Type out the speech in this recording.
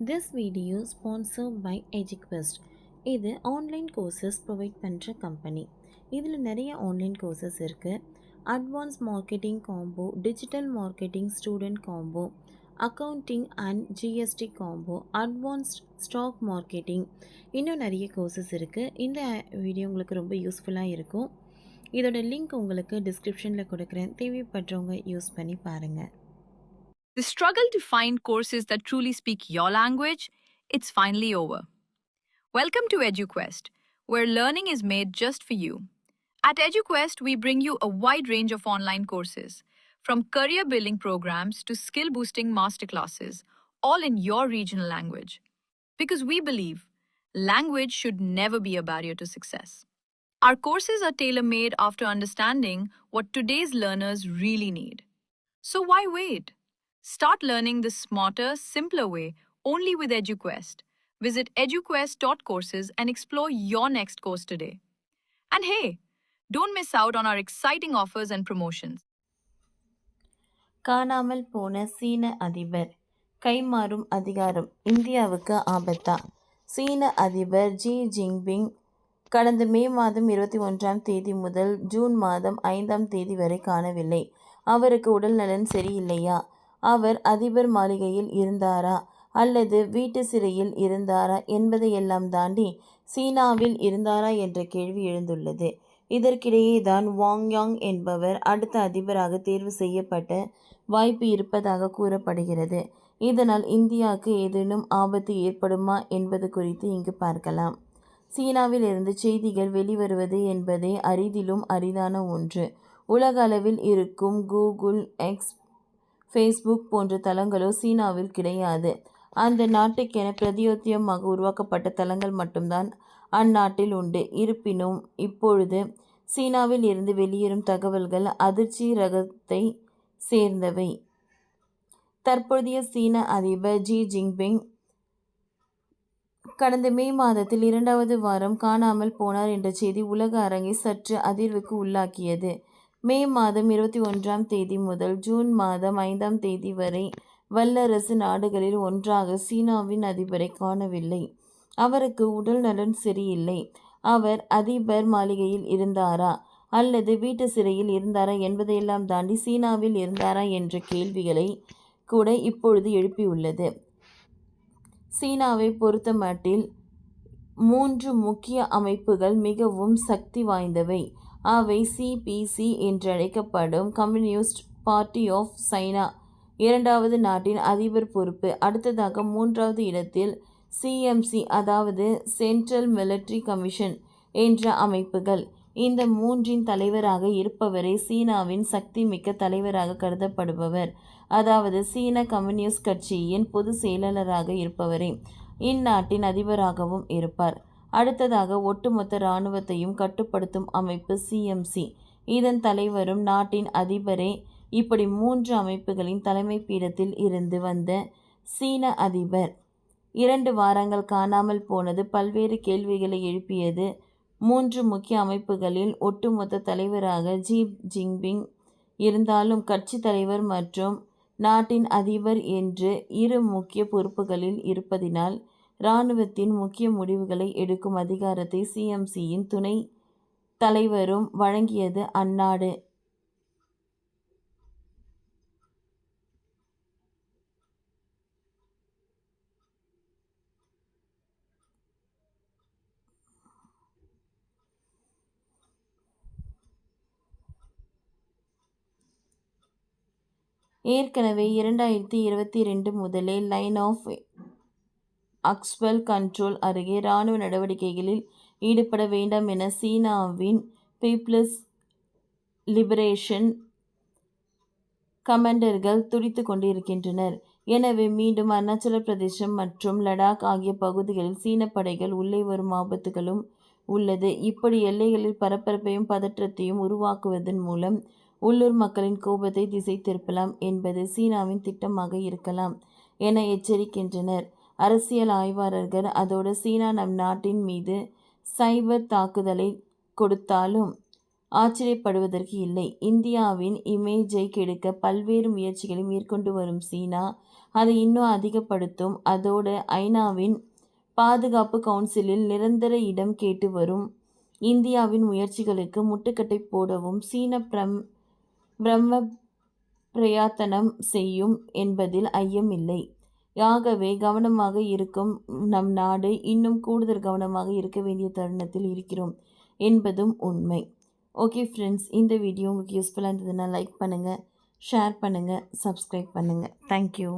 This video sponsored by EduQuest. இது online courses provide பண்ணுற company. இதில் நிறைய ஆன்லைன் கோர்சஸ் இருக்குது. Advance marketing combo, digital marketing student combo, accounting and GST combo, advanced stock marketing, இன்னும் நிறைய courses இருக்குது. இந்த வீடியோ உங்களுக்கு ரொம்ப யூஸ்ஃபுல்லாக இருக்கும். இதோட லிங்க் உங்களுக்கு டிஸ்கிரிப்ஷனில் கொடுக்குறேன். தேவைப்படுறவங்க யூஸ் பண்ணி பாருங்கள். The struggle to find courses that truly speak your language, it's finally over. Welcome to EduQuest, where learning is made just for you. At EduQuest, we bring you a wide range of online courses, from career building programs to skill boosting masterclasses, all in your regional language. Because we believe language should never be a barrier to success. Our courses are tailor made after understanding what today's learners really need. So why wait? Start learning the smarter, simpler way only with EduQuest. Visit eduquest.courses and explore your next course today. And hey, don't miss out on our exciting offers and promotions. காணாமல் போன சீன அதிபர். கைமாறும் அதிகாரம் இந்தியாவுக்கு ஆபத்தா? சீன அதிபர் Xi Jinping கடந்த மே மாதம் 21ஆம் தேதி முதல் ஜூன் மாதம் 5ஆம் தேதி வரை காணவில்லை. அவருக்கு உடல் நலன் சரியில்லையா? அவர் அதிபர் மாளிகையில் இருந்தாரா அல்லது வீட்டு சிறையில் இருந்தாரா என்பதையெல்லாம் தாண்டி சீனாவில் இருந்தாரா என்ற கேள்வி எழுந்துள்ளது. இதற்கிடையே தான் வாங் யாங் என்பவர் அடுத்த அதிபராக தேர்வு செய்யப்பட்ட வாய்ப்பு இருப்பதாக கூறப்படுகிறது. இதனால் இந்தியாவுக்கு ஏதேனும் ஆபத்து ஏற்படுமா என்பது குறித்து இங்கு பார்க்கலாம். சீனாவில் இருந்து செய்திகள் வெளிவருவது என்பதே அரிதிலும் அரிதான ஒன்று. உலக அளவில் இருக்கும் கூகுள், எக்ஸ், ஃபேஸ்புக் போன்ற தளங்களோ சீனாவில் கிடையாது. அந்த நாட்டுக்கென பிரத்யேகமாக உருவாக்கப்பட்ட தளங்கள் மட்டும்தான் அந்நாட்டில் உண்டு. இருப்பினும் இப்பொழுது சீனாவில் இருந்து வெளியேறும் தகவல்கள் அதிர்ச்சி ரகத்தை சேர்ந்தவை. தற்போதைய சீன அதிபர் ஜி ஜின்பிங் கடந்த மே மாதத்தில் 2வது வாரம் காணாமல் போனார் என்ற செய்தி உலக அரங்கை சற்று அதிர்வுக்கு உள்ளாக்கியது. மே மாதம் 21ஆம் தேதி முதல் ஜூன் மாதம் 5ஆம் தேதி வரை வல்லரசு நாடுகளில் ஒன்றாக சீனாவின் அதிபரை காணவில்லை. அவருக்கு உடல் நலன் சரியில்லை. அவர் அதிபர் மாளிகையில் இருந்தாரா அல்லது வீட்டு சிறையில் இருந்தாரா என்பதையெல்லாம் தாண்டி சீனாவில் இருந்தாரா என்ற கேள்விகளை கூட இப்பொழுது எழுப்பியுள்ளது. சீனாவை பொறுத்தமட்டில் 3 முக்கிய அமைப்புகள் மிகவும் சக்தி வாய்ந்தவை. அவை சிபிசி என்றழைக்கப்படும் கம்யூனிஸ்ட் பார்ட்டி ஆஃப் சைனா, 2வது நாட்டின் அதிபர் பொறுப்பு. அடுத்ததாக 3வது இடத்தில் சிஎம்சி, அதாவது சென்ட்ரல் மிலிட்டரி கமிஷன் என்ற அமைப்புகள். இந்த 3இன் தலைவராக இருப்பவரே சீனாவின் சக்தி மிக்க தலைவராக கருதப்படுபவர். அதாவது சீன கம்யூனிஸ்ட் கட்சியின் பொதுச் செயலாளராக இருப்பவரே இந்நாட்டின் அதிபராகவும் இருப்பார். அடுத்ததாக ஒட்டுமொத்த இராணுவத்தையும் கட்டுப்படுத்தும் அமைப்பு சிஎம்சி. இதன் தலைவரும் நாட்டின் அதிபரே. இப்படி 3 அமைப்புகளின் தலைமை பீடத்தில் இருந்து வந்த சீன அதிபர் 2 வாரங்கள் காணாமல் போனது பல்வேறு கேள்விகளை எழுப்பியது. 3 முக்கிய அமைப்புகளில் ஒட்டுமொத்த தலைவராக ஜி ஜின்பிங் இருந்தாலும் கட்சி தலைவர் மற்றும் நாட்டின் அதிபர் என்று 2 முக்கிய பொறுப்புகளில் இருப்பதினால் இராணுவத்தின் முக்கிய முடிவுகளை எடுக்கும் அதிகாரத்தை சிஎம்சியின் துணை தலைவரும் வழங்கியது அந்நாடு. ஏற்கனவே 2022 முதலே லைன் ஆஃப் அக்ஸ்வெல் கண்ட்ரோல் அருகே இராணுவ நடவடிக்கைகளில் ஈடுபட வேண்டாம் என சீனாவின் பீப்புள்ஸ் லிபரேஷன் கமாண்டர்கள் துடித்து கொண்டிருக்கின்றனர். எனவே மீண்டும் அருணாச்சல பிரதேசம் மற்றும் லடாக் ஆகிய பகுதிகளில் சீன படைகள் உள்ளே வரும் ஆபத்துகளும் உள்ளது. இப்படி எல்லைகளில் பரபரப்பையும் பதற்றத்தையும் உருவாக்குவதன் மூலம் உள்ளூர் மக்களின் கோபத்தை திசை திருப்பலாம் என்பது சீனாவின் திட்டமாக இருக்கலாம் என எச்சரிக்கின்றனர் அரசியல் ஆய்வாளர்கள். அதோடு சீனா நம் நாட்டின் மீது சைபர் தாக்குதலை கொடுத்தாலும் ஆச்சரியப்படுவதற்கு இல்லை. இந்தியாவின் இமேஜை கெடுக்க பல்வேறு முயற்சிகளை மேற்கொண்டு வரும் சீனா அதை இன்னும் அதிகப்படுத்தும். அதோடு ஐநாவின் பாதுகாப்பு கவுன்சிலில் நிரந்தர இடம் கேட்டு வரும் இந்தியாவின் முயற்சிகளுக்கு முட்டுக்கட்டை போடவும் சீன பிரம்ம பிரயத்தனம் செய்யும் என்பதில் ஐயமில்லை. ஆகவே கவனமாக இருக்கும் நம் நாடு இன்னும் கூடுதல் கவனமாக இருக்க வேண்டிய தருணத்தில் இருக்கிறோம் என்பதும் உண்மை. ஓகே ஃப்ரெண்ட்ஸ், இந்த வீடியோ உங்களுக்கு யூஸ்ஃபுல்லாக இருந்ததுன்னா லைக் பண்ணுங்கள், ஷேர் பண்ணுங்கள், சப்ஸ்கிரைப் பண்ணுங்கள். தேங்க்யூ.